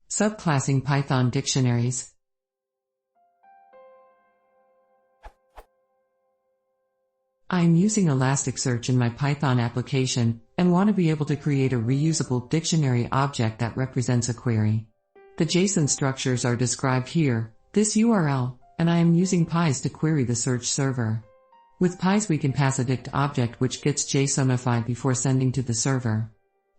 Subclassing Python dictionaries. I am using Elasticsearch in my Python application and want to be able to create a reusable dictionary object that represents a query. The JSON structures are described here, this URL, and I am using pies to query the search server. With pies we can pass a dict object which gets JSONified before sending to the server.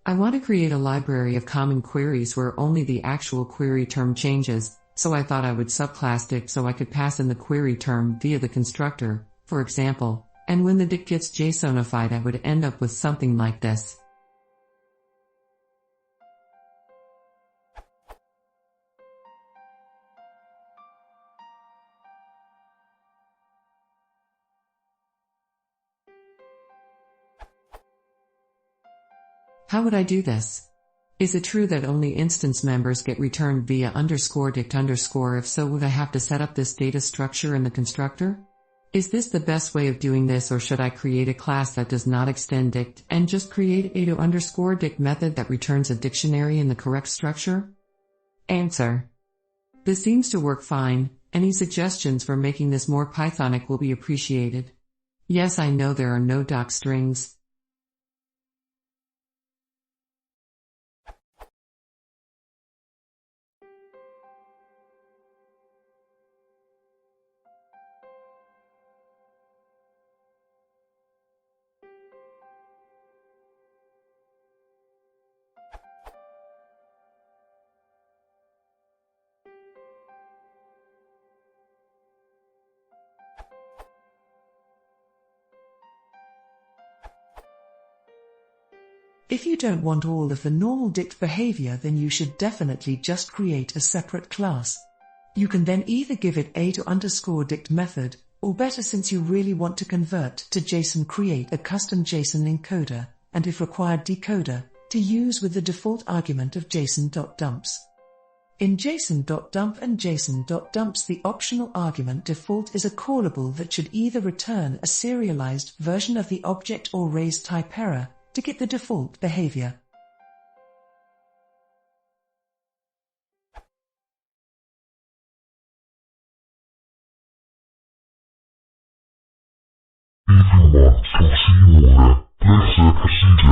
I want to create a library of common queries where only the actual query term changes, so I thought I would subclass dict so I could pass in the query term via the constructor, for example, and when the dict gets JSONified I would end up with something like this. How would I do this? Is it true that only instance members get returned via _dict_? If so, would I have to set up this data structure in the constructor? Is this the best way of doing this, or should I create a class that does not extend dict and just create a _dict method that returns a dictionary in the correct structure? Answer: this seems to work fine. Any suggestions for making this more Pythonic will be appreciated. Yes, I know there are no doc strings. If you don't want all of the normal dict behavior, then you should definitely just create a separate class. You can then either give it a _dict method, or better, since you really want to convert to JSON, create a custom JSON encoder, and if required decoder, to use with the default argument of json.dumps. In json.dump and json.dumps, the optional argument default is a callable that should either return a serialized version of the object or raise type error to get the default behavior. If you want to see more, press the procedure.